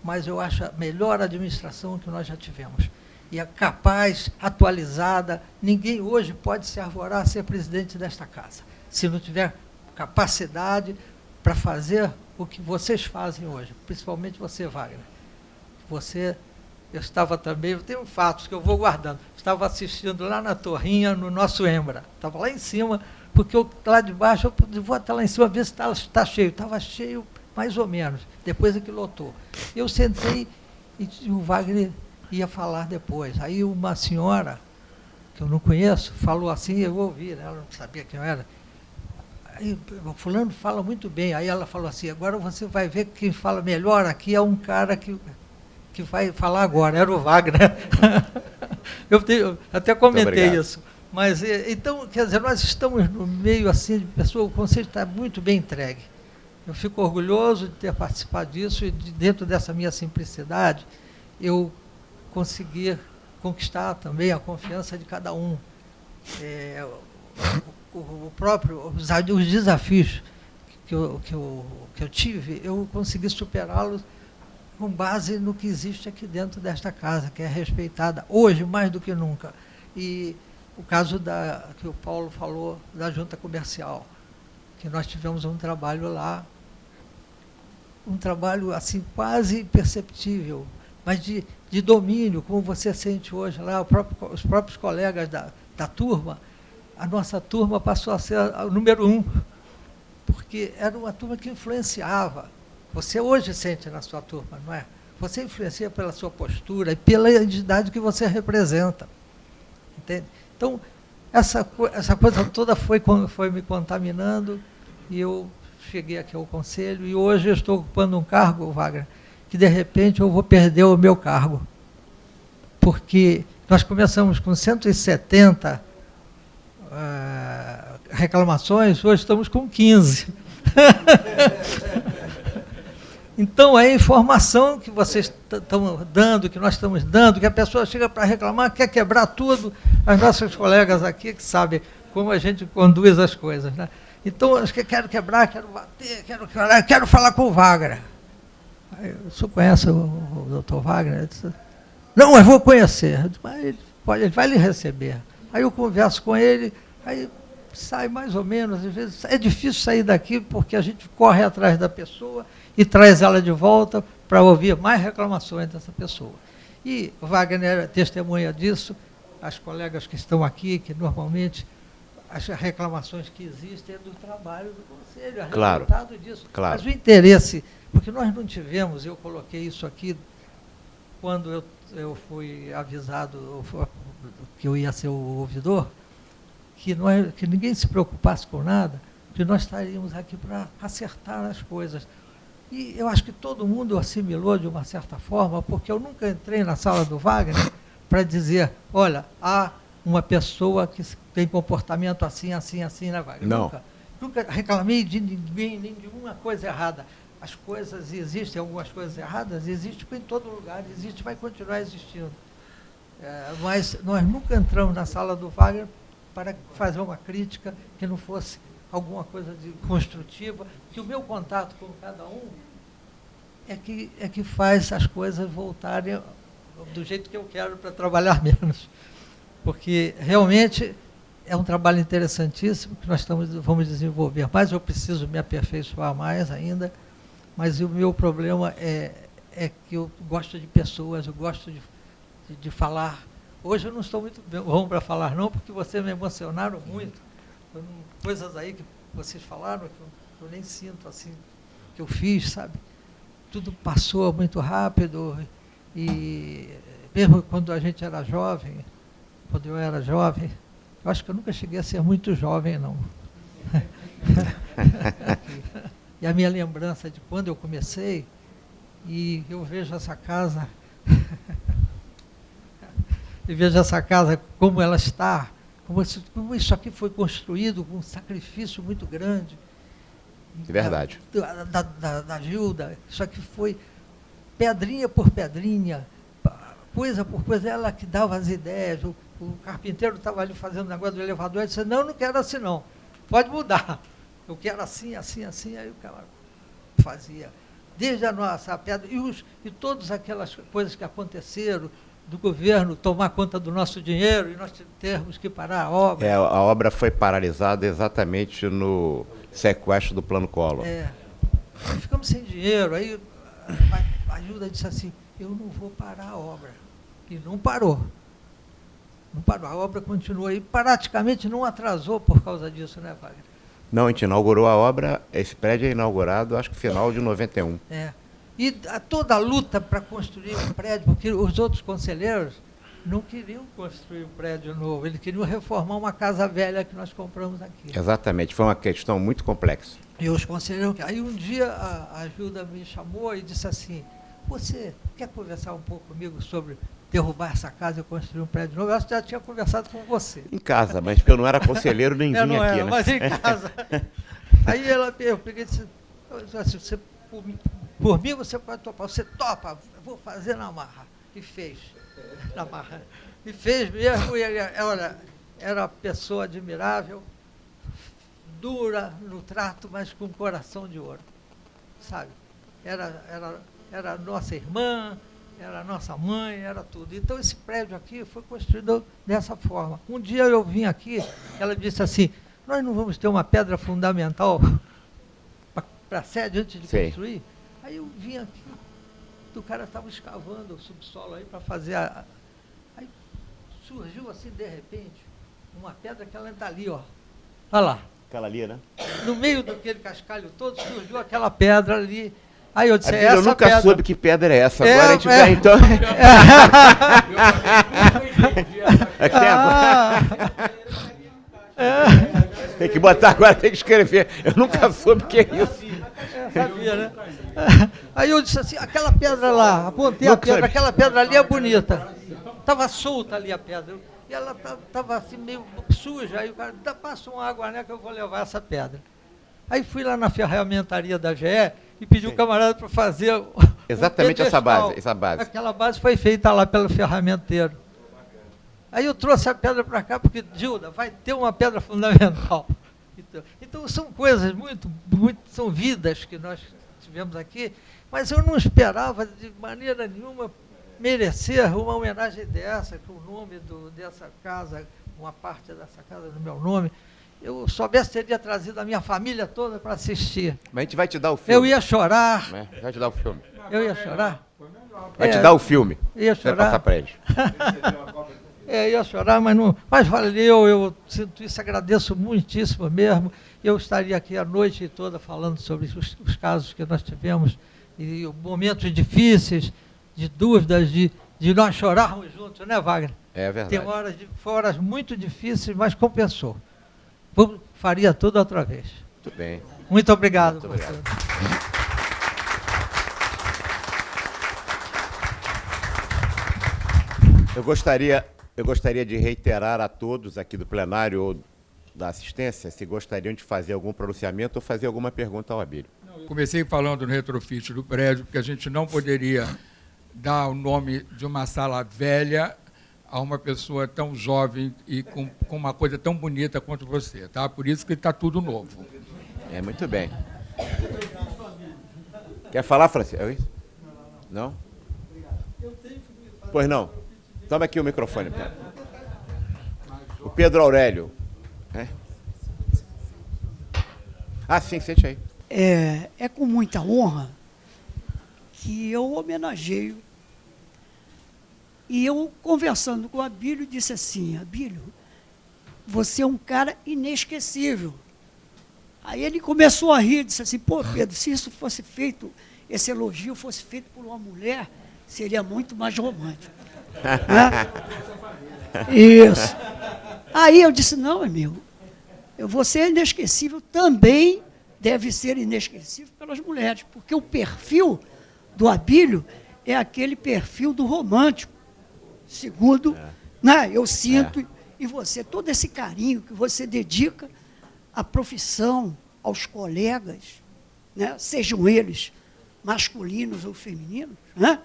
mas eu acho a melhor administração que nós já tivemos. e é capaz, atualizada. Ninguém hoje pode se arvorar a ser presidente desta casa, se não tiver capacidade para fazer o que vocês fazem hoje, principalmente você, Wagner. Eu estava também, eu tenho fatos que eu vou guardando, estava assistindo lá na torrinha, no nosso Embra, estava lá em cima, porque eu, lá de baixo, eu vou até lá em cima ver se está cheio. Estava cheio, mais ou menos, depois é que lotou. Eu sentei e o Wagner ia falar depois. Aí uma senhora, que eu não conheço, falou assim, eu ouvi, né? Ela não sabia quem eu era. Aí, o fulano fala muito bem. Aí ela falou assim, agora você vai ver que quem fala melhor aqui é um cara que vai falar agora, era o Wagner. Eu até comentei isso. Mas, então, quer dizer, nós estamos no meio assim de pessoa, o conselho está muito bem entregue. Eu fico orgulhoso de ter participado disso e dentro dessa minha simplicidade, eu consegui conquistar também a confiança de cada um. Os desafios que eu tive, eu consegui superá-los com base no que existe aqui dentro desta casa, que é respeitada hoje mais do que nunca. E o caso que o Paulo falou da junta comercial, que nós tivemos um trabalho lá, um trabalho assim quase imperceptível, mas de domínio, como você sente hoje lá, os próprios colegas da turma. A nossa turma passou a ser o número 1, porque era uma turma que influenciava. Você hoje sente na sua turma, não é? Você influencia pela sua postura e pela entidade que você representa. Entende? Então, essa coisa toda foi me contaminando e eu cheguei aqui ao conselho e hoje eu estou ocupando um cargo, Wagner, que de repente eu vou perder o meu cargo. Porque nós começamos com 170 reclamações, hoje estamos com 15. Então, a informação que vocês estão dando, que nós estamos dando, que a pessoa chega para reclamar, quer quebrar tudo, as nossas colegas aqui que sabem como a gente conduz as coisas, né? Então, acho que quero quebrar, quero bater, quero falar com o Wagner. Aí, o senhor conhece o doutor Wagner? Eu disse, não, eu vou conhecer. Mas ele vai lhe receber. Aí eu converso com ele, aí sai mais ou menos, às vezes é difícil sair daqui porque a gente corre atrás da pessoa e traz ela de volta para ouvir mais reclamações dessa pessoa. E o Wagner é testemunha disso, as colegas que estão aqui, que normalmente as reclamações que existem é do trabalho do conselho, é resultado disso. Claro. Mas o interesse, porque nós não tivemos, eu coloquei isso aqui, quando eu fui avisado que eu ia ser o ouvidor, que ninguém se preocupasse com nada, que nós estaríamos aqui para acertar as coisas. E eu acho que todo mundo assimilou de uma certa forma, porque eu nunca entrei na sala do Wagner para jdizer, olha, há uma pessoa que tem comportamento assim, assim, assim, né, Wagner? Não. Nunca reclamei de ninguém, nem de uma coisa errada. As coisas existem, algumas coisas erradas, existem em todo lugar, existe, vai continuar existindo. Mas nós nunca entramos na sala do Wagner para fazer uma crítica que não fosse alguma coisa de construtiva, que o meu contato com cada um é que faz as coisas voltarem do jeito que eu quero para trabalhar menos. Porque realmente é um trabalho interessantíssimo que nós vamos desenvolver mais, eu preciso me aperfeiçoar mais ainda, mas o meu problema é que eu gosto de pessoas, eu gosto de falar. Hoje eu não estou muito bom para falar não, porque vocês me emocionaram muito. Coisas aí que vocês falaram que eu nem sinto assim, que eu fiz, sabe? Tudo passou muito rápido e mesmo quando a gente era jovem, quando eu era jovem, eu acho que eu nunca cheguei a ser muito jovem, não. E a minha lembrança de quando eu comecei, e eu vejo essa casa, e vejo essa casa como ela está, como isso aqui foi construído com um sacrifício muito grande. Verdade. Da Gilda, isso aqui foi pedrinha por pedrinha, coisa por coisa, ela que dava as ideias. O carpinteiro estava ali fazendo o negócio do elevador e disse, não quero assim não, pode mudar, eu quero assim, assim, assim, aí o cara fazia. Desde a nossa pedra, e todas aquelas coisas que aconteceram, do governo tomar conta do nosso dinheiro e nós termos que parar a obra. A obra foi paralisada exatamente no sequestro do Plano Collor. Ficamos sem dinheiro, aí a ajuda disse assim, eu não vou parar a obra. E não parou. Não parou, a obra continuou aí, praticamente não atrasou por causa disso, né, Wagner? Não, a gente inaugurou a obra, esse prédio é inaugurado, acho que final de 91. E toda a luta para construir um prédio, porque os outros conselheiros não queriam construir um prédio novo, eles queriam reformar uma casa velha que nós compramos aqui. Exatamente, foi uma questão muito complexa. E os conselheiros... Aí um dia a Ajuda me chamou e disse assim, você quer conversar um pouco comigo sobre derrubar essa casa e construir um prédio novo? Eu já tinha conversado com você. Em casa, mas porque eu não era conselheiro nem vinha aqui, né? Mas em casa. Aí eu peguei e disse, você, por mim você pode topar, você topa, eu vou fazer na marra. E fez, na marra. E fez mesmo, e era uma pessoa admirável, dura no trato, mas com coração de ouro, sabe? Era nossa irmã, era nossa mãe, era tudo. Então esse prédio aqui foi construído dessa forma. Um dia eu vim aqui, ela disse assim, nós não vamos ter uma pedra fundamental para a sede antes de construir? Aí eu vim aqui, o cara estava escavando o subsolo aí para fazer Aí surgiu assim, de repente, uma pedra que ela está ali, ó. Olha lá. Aquela ali, né? No meio daquele cascalho todo, surgiu aquela pedra ali. Aí eu disse, eu nunca pedra. soube que pedra é essa. Agora a gente vai, então... Tem que botar agora, tem que escrever. Eu nunca soube o que é isso. Sabia, né? Aí eu disse assim, aquela pedra lá, apontei a pedra, aquela pedra ali é bonita. Estava solta ali a pedra. E ela estava assim meio suja. Aí o cara, passa uma água, né, que eu vou levar essa pedra. Aí fui lá na ferramentaria da GE e pedi um camarada para fazer... Exatamente essa base. Aquela base foi feita lá pelo ferramenteiro. Aí eu trouxe a pedra para cá, porque, Gilda, vai ter uma pedra fundamental. Então são coisas muito, são vidas que nós tivemos aqui, mas eu não esperava de maneira nenhuma merecer uma homenagem dessa, com o nome dessa casa, uma parte dessa casa no meu nome. Eu soubesse, teria trazido a minha família toda para assistir. Mas a gente vai te dar o filme. Eu ia chorar. Vai te dar o filme. Eu ia chorar. Vai te dar o filme. Ia chorar. Vai passar para eles. Ia chorar, mas valeu, eu sinto isso, agradeço muitíssimo mesmo. Eu estaria aqui a noite toda falando sobre os casos que nós tivemos, e momentos difíceis, de dúvidas, de nós chorarmos juntos, né, Wagner? É verdade. Foram horas muito difíceis, mas compensou. Faria tudo outra vez. Muito bem. Muito obrigado. Muito obrigado. Eu gostaria de reiterar a todos aqui do plenário ou da assistência se gostariam de fazer algum pronunciamento ou fazer alguma pergunta ao Abílio. Comecei falando no retrofit do prédio, porque a gente não poderia dar o nome de uma sala velha a uma pessoa tão jovem e com uma coisa tão bonita quanto você, tá? Por isso que está tudo novo. Muito bem. Quer falar, Francisco? É isso? Não? Pois não. Toma aqui o microfone. O Pedro Aurélio. Sim, sente aí. É com muita honra que eu homenageio. E eu, conversando com o Abílio, disse assim, Abílio, você é um cara inesquecível. Aí ele começou a rir, disse assim, pô, Pedro, se isso fosse feito, esse elogio fosse feito por uma mulher, seria muito mais romântico. Isso. Aí eu disse, não, amigo, você é inesquecível, também deve ser inesquecível pelas mulheres, porque o perfil do Abílio é aquele perfil do romântico. Segundo, eu sinto em você todo esse carinho que você dedica à profissão, aos colegas, né? Sejam eles masculinos ou femininos, né?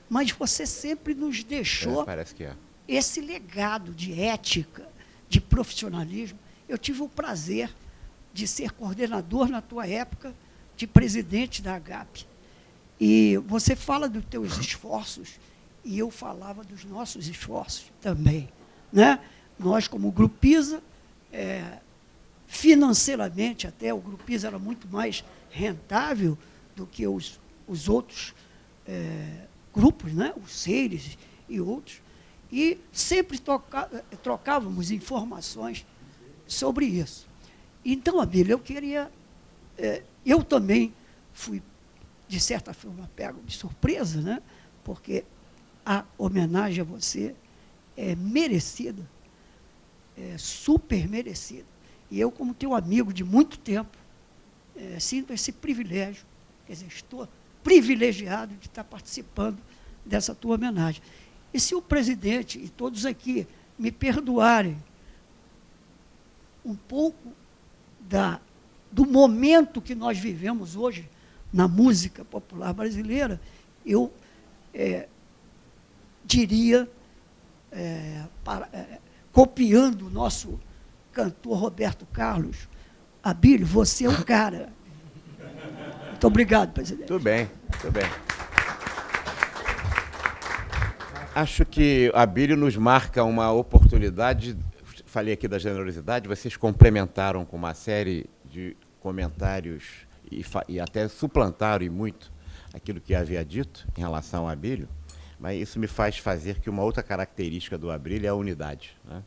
Mas você sempre nos deixou esse legado de ética, de profissionalismo. Eu tive o prazer de ser coordenador na tua época de presidente da AGAP. E você fala dos teus esforços e eu falava dos nossos esforços também, né? Nós, como Grupo PISA, financeiramente até, o Grupo PISA era muito mais rentável do que os outros grupos, né? Os Seires e outros, e sempre trocávamos informações sobre isso. Então, Abílio, eu queria... eu também fui, de certa forma, pego de surpresa, né? Porque a homenagem a você é merecida, é super merecida. E eu, como teu amigo de muito tempo, sinto esse privilégio, quer dizer, estou privilegiado de estar participando dessa tua homenagem. E se o presidente e todos aqui me perdoarem um pouco do momento que nós vivemos hoje na música popular brasileira, eu diria, copiando o nosso cantor Roberto Carlos, Abílio, você é o cara. Muito obrigado, presidente. Tudo bem, tudo bem. Acho que Abílio nos marca uma oportunidade, falei aqui da generosidade, vocês complementaram com uma série de comentários e até suplantaram e muito aquilo que havia dito em relação ao Abílio, mas isso me faz fazer que uma outra característica do Abílio é a unidade, né?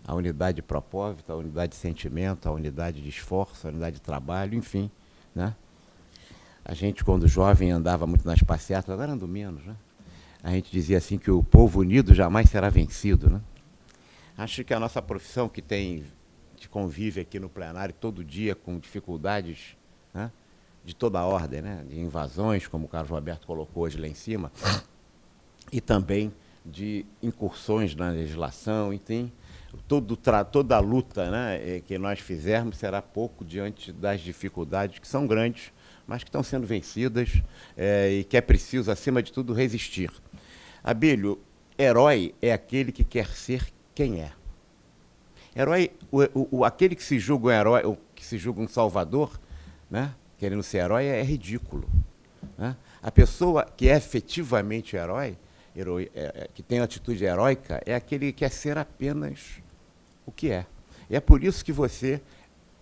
A unidade de propósito, a unidade de sentimento, a unidade de esforço, a unidade de trabalho, enfim, né? A gente, quando jovem, andava muito nas passeatas, agora ando menos, né? A gente dizia assim que o povo unido jamais será vencido, né? Acho que a nossa profissão, que convive aqui no plenário todo dia com dificuldades, né, de toda a ordem, né, de invasões, como o Carlos Roberto colocou hoje lá em cima, e também de incursões na legislação, enfim, toda a luta, né, que nós fizermos será pouco diante das dificuldades, que são grandes, mas que estão sendo vencidas, e que é preciso, acima de tudo, resistir. Abílio, herói é aquele que quer ser quem é. Herói, aquele que se julga um herói, ou que se julga um salvador, né, querendo ser herói, é ridículo, né? A pessoa que é efetivamente herói, que tem atitude heróica, é aquele que quer ser apenas o que é. E é por isso que você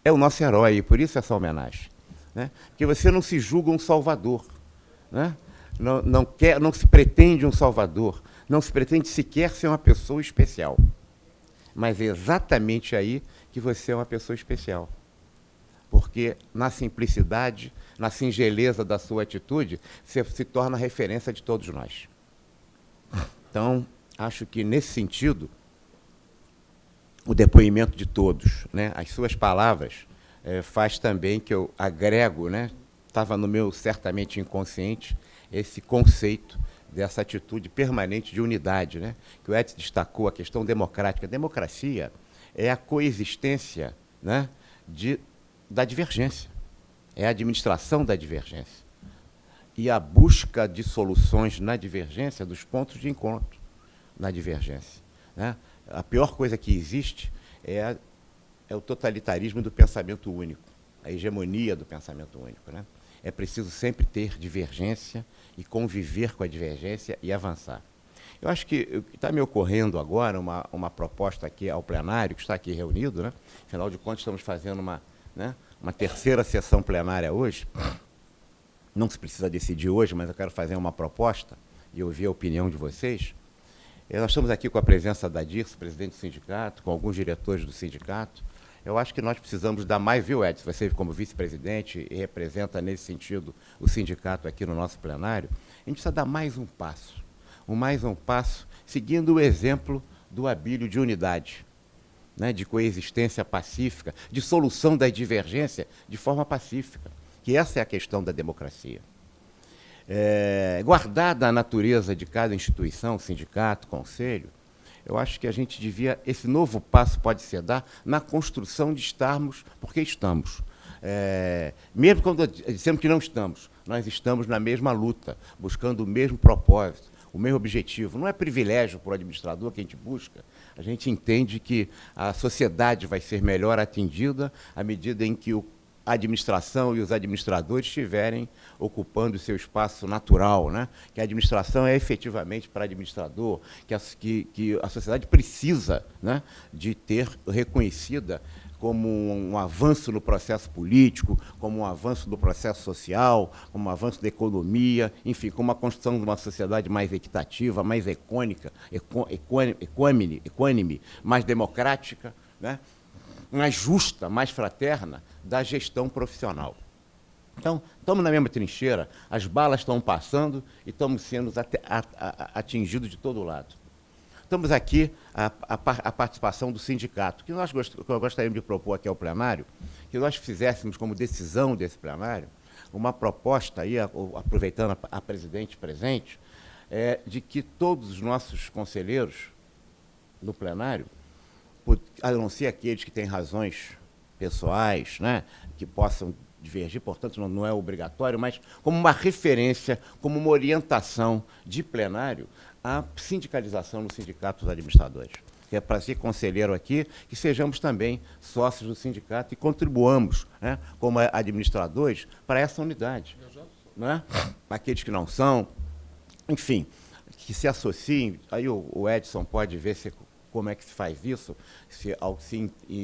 é o nosso herói, e por isso essa homenagem, né? Porque você não se julga um salvador, né? Não se pretende um salvador, não se pretende sequer ser uma pessoa especial. Mas é exatamente aí que você é uma pessoa especial. Porque na simplicidade, na singeleza da sua atitude, você se torna referência de todos nós. Então, acho que nesse sentido, o depoimento de todos, né, as suas palavras, faz também que eu agrego, né, estava no meu certamente inconsciente, esse conceito dessa atitude permanente de unidade, né, que o Edson destacou, a questão democrática. A democracia é a coexistência, né, da divergência, é a administração da divergência e a busca de soluções na divergência, dos pontos de encontro na divergência, né? A pior coisa que existe é o totalitarismo do pensamento único, a hegemonia do pensamento único, né? É preciso sempre ter divergência e conviver com a divergência e avançar. Eu acho que está me ocorrendo agora uma proposta aqui ao plenário, que está aqui reunido, né? Afinal de contas, estamos fazendo uma terceira sessão plenária hoje. Não se precisa decidir hoje, mas eu quero fazer uma proposta e ouvir a opinião de vocês. Nós estamos aqui com a presença da Dirce, presidente do sindicato, com alguns diretores do sindicato. Eu acho que nós precisamos dar mais, viu, Edson? Você, como vice-presidente, e representa, nesse sentido, o sindicato aqui no nosso plenário. A gente precisa dar mais um passo, seguindo o exemplo do Abílio de unidade, né, de coexistência pacífica, de solução da divergência de forma pacífica, que essa é a questão da democracia. Guardada a natureza de cada instituição, sindicato, conselho, eu acho que a gente devia, esse novo passo pode ser dado na construção de estarmos, porque estamos. Mesmo quando dizemos que não estamos, nós estamos na mesma luta, buscando o mesmo propósito, o mesmo objetivo. Não é privilégio para o administrador que a gente busca. A gente entende que a sociedade vai ser melhor atendida à medida em que a administração e os administradores estiverem ocupando o seu espaço natural, né? Que a administração é efetivamente para administrador, que a sociedade precisa, né, de ter reconhecida como um avanço no processo político, como um avanço do processo social, como um avanço da economia, enfim, como a construção de uma sociedade mais equitativa, mais equânime, mais democrática, né? Mais justa, mais fraterna da gestão profissional. Então, estamos na mesma trincheira, as balas estão passando e estamos sendo atingidos de todo lado. Estamos aqui a participação do sindicato, que eu gostaríamos de propor aqui ao plenário, que nós fizéssemos como decisão desse plenário uma proposta, aí, aproveitando a presidente presente, de que todos os nossos conselheiros no plenário, a não ser aqueles que têm razões pessoais, né, que possam divergir, portanto não é obrigatório, mas como uma referência, como uma orientação de plenário, a sindicalização no Sindicato dos Administradores. Que é para ser conselheiro aqui, que sejamos também sócios do sindicato e contribuamos, né, como administradores para essa unidade. Né? Aqueles que não são, enfim, que se associem, aí o Edson pode ver como é que se faz isso, se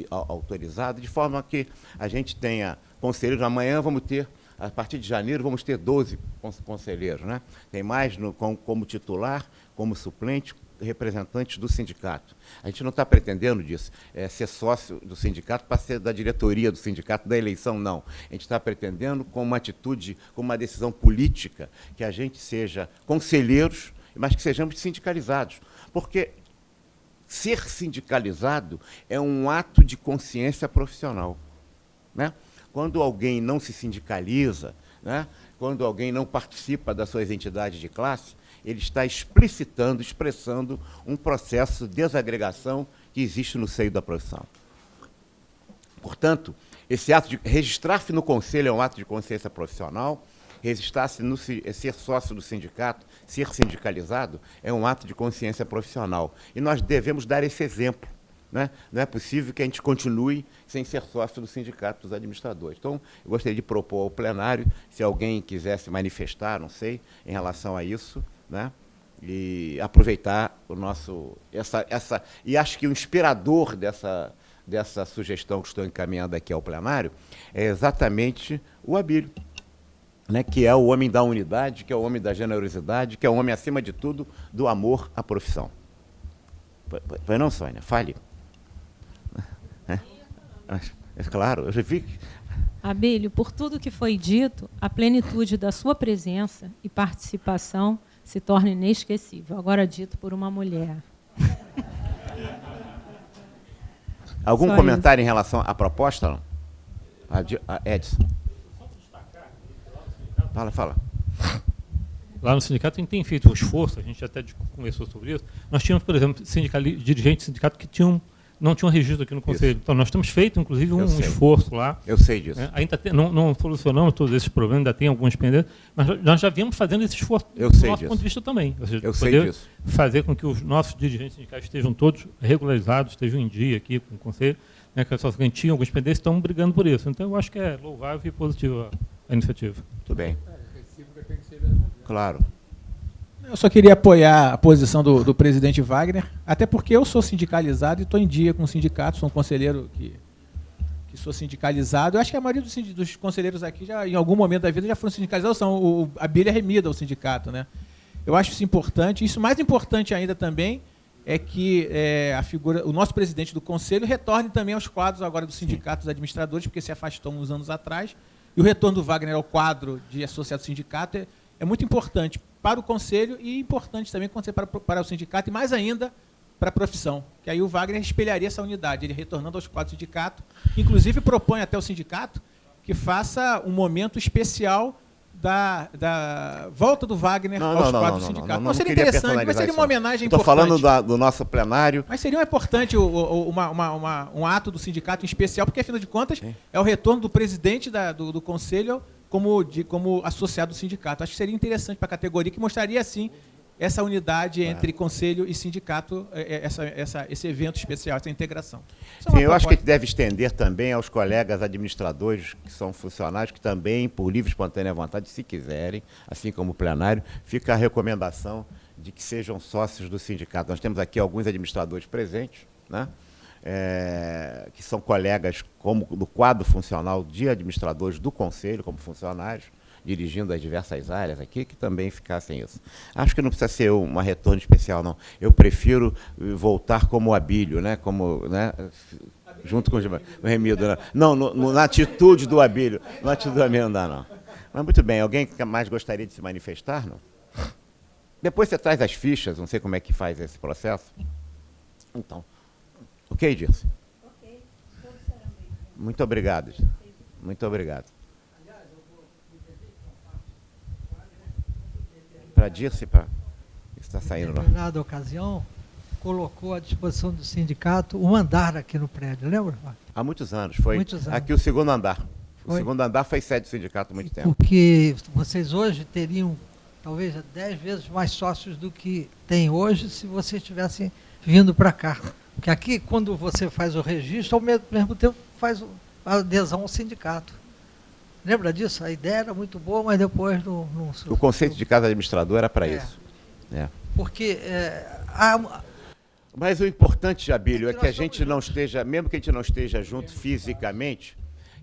autorizado, de forma que a gente tenha conselheiros. Amanhã vamos ter, a partir de janeiro, vamos ter 12 conselheiros, né? Tem mais como titular, como suplente, representantes do sindicato. A gente não está pretendendo disso, ser sócio do sindicato para ser da diretoria do sindicato, da eleição, não. A gente está pretendendo, com uma atitude, com uma decisão política, que a gente seja conselheiros, mas que sejamos sindicalizados. Porque ser sindicalizado é um ato de consciência profissional, né? Quando alguém não se sindicaliza, né, quando alguém não participa das suas entidades de classe, ele está expressando um processo de desagregação que existe no seio da profissão. Portanto, esse ato de registrar-se no conselho é um ato de consciência profissional, registrar-se no ser sócio do sindicato, ser sindicalizado, é um ato de consciência profissional. E nós devemos dar esse exemplo. Né? Não é possível que a gente continue sem ser sócio do Sindicato dos Administradores. Então, eu gostaria de propor ao plenário, se alguém quisesse manifestar, não sei, em relação a isso, né? E aproveitar o nosso... e acho que o inspirador dessa sugestão que estou encaminhando aqui ao plenário é exatamente o Abílio, né? Que é o homem da unidade, que é o homem da generosidade, que é o homem, acima de tudo, do amor à profissão. Pois não, Sônia? Fale. É claro, eu já vi. Abílio, por tudo que foi dito, a plenitude da sua presença e participação se torna inesquecível. Agora dito por uma mulher. Algum Só comentário isso. em relação à proposta? Não? A Edson. Fala. Lá no sindicato a gente tem feito um esforço, a gente até conversou sobre isso. Nós tínhamos, por exemplo, dirigentes de sindicato que não tinham registro aqui no Conselho. Isso. Então, nós temos feito, inclusive, um esforço lá. Eu sei disso. Ainda não solucionamos todos esses problemas, ainda tem alguns pendentes, mas nós já viemos fazendo esse esforço do nosso ponto de vista também. Ou seja, eu sei disso. Fazer com que os nossos dirigentes sindicais estejam todos regularizados, estejam em dia aqui com o Conselho, né, que só tinham alguns pendentes, estão brigando por isso. Então, eu acho que é louvável e positiva a iniciativa. Muito bem. Claro. Eu só queria apoiar a posição do presidente Wagner, até porque eu sou sindicalizado e estou em dia com o sindicato, sou um conselheiro que sou sindicalizado. Eu acho que a maioria dos conselheiros aqui, já em algum momento da vida, já foram sindicalizados, a Bíblia é remida ao sindicato, né? Eu acho isso importante. Isso mais importante ainda também é que o nosso presidente do Conselho retorne também aos quadros agora do Sindicato dos Administradores, porque se afastou uns anos atrás, e o retorno do Wagner ao quadro de associado do sindicato é muito importante para o Conselho e importante também para o sindicato e mais ainda para a profissão, que aí o Wagner espelharia essa unidade, ele retornando aos quadros do sindicato, inclusive propõe até o sindicato que faça um momento especial da volta do Wagner aos quadros do sindicato. Não seria interessante, mas seria uma homenagem importante. Estou falando do nosso plenário. Mas seria importante um ato do sindicato em especial, porque, afinal de contas, é o retorno do presidente do Conselho como associado do sindicato. Acho que seria interessante para a categoria, que mostraria, assim, essa unidade entre conselho e sindicato, esse evento especial, essa integração. Sim, eu acho que deve estender também aos colegas administradores, que são funcionários, que também, por livre e espontânea vontade, se quiserem, assim como o plenário, fica a recomendação de que sejam sócios do sindicato. Nós temos aqui alguns administradores presentes, né? Que são colegas como do quadro funcional de administradores do Conselho, como funcionários, dirigindo as diversas áreas aqui, que também ficassem isso. Acho que não precisa ser uma retorno especial, não. Eu prefiro voltar como o Abílio, né? Como, né? Junto com o Remildo. Né? Não, na atitude do Abílio. Na atitude do Abílio não dá, não. Mas muito bem, alguém que mais gostaria de se manifestar, não? Depois você traz as fichas, não sei como é que faz esse processo. Então, ok, Dirce? Ok. Muito obrigado. Muito obrigado. Para Dirce, para... Está saindo, não? Em determinada ocasião, colocou à disposição do sindicato um andar aqui no prédio, lembra? Há muitos anos. Foi muitos anos. Aqui o segundo andar. O segundo andar foi sede do sindicato há muito tempo. Porque vocês hoje teriam, talvez, 10 vezes mais sócios do que tem hoje se vocês tivessem vindo para cá. Porque aqui, quando você faz o registro, ao mesmo tempo faz a adesão ao sindicato. Lembra disso? A ideia era muito boa, mas depois não... O conceito de casa administrador era para isso. Porque... Mas o importante, Abílio, é que a gente não esteja, mesmo que a gente não esteja junto fisicamente,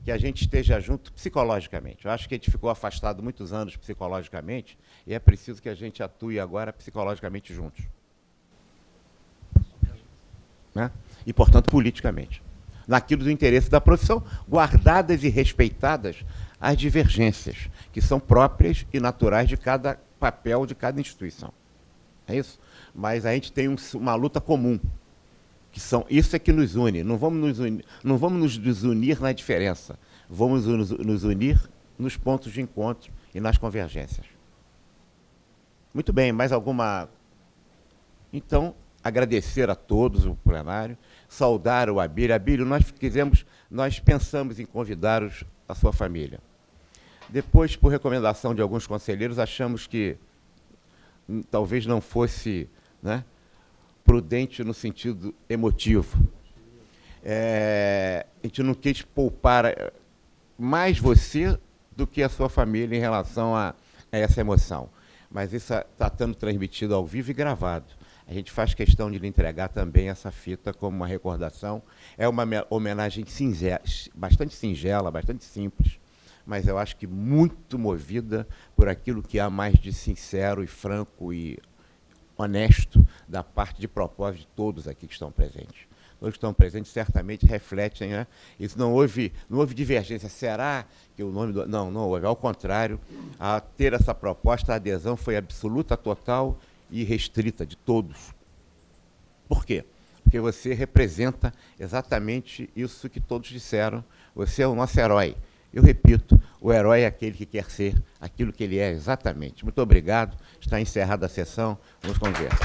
que a gente esteja junto psicologicamente. Eu acho que a gente ficou afastado muitos anos psicologicamente e é preciso que a gente atue agora psicologicamente juntos. Né? E, portanto, politicamente. Naquilo do interesse da profissão, guardadas e respeitadas as divergências, que são próprias e naturais de cada papel, de cada instituição. É isso? Mas a gente tem uma luta comum, que são, isso é que nos une. Não vamos nos desunir na diferença, vamos nos unir nos pontos de encontro e nas convergências. Muito bem, mais alguma... Então, agradecer a todos o plenário, saudar o Abílio. Abílio, nós pensamos em convidar a sua família. Depois, por recomendação de alguns conselheiros, achamos que talvez não fosse, né, prudente no sentido emotivo. A gente não quis poupar mais você do que a sua família em relação a essa emoção. Mas isso está sendo transmitido ao vivo e gravado. A gente faz questão de lhe entregar também essa fita como uma recordação. É uma homenagem bastante singela, bastante simples, mas eu acho que muito movida por aquilo que há mais de sincero e franco e honesto da parte de propósito de todos aqui que estão presentes. Todos que estão presentes certamente refletem, né? Isso não houve divergência. Será que o nome do... Não houve. Ao contrário, a ter essa proposta, a adesão foi absoluta, total e restrita de todos. Por quê? Porque você representa exatamente isso que todos disseram. Você é o nosso herói. Eu repito, o herói é aquele que quer ser aquilo que ele é exatamente. Muito obrigado. Está encerrada a sessão. Vamos conversar.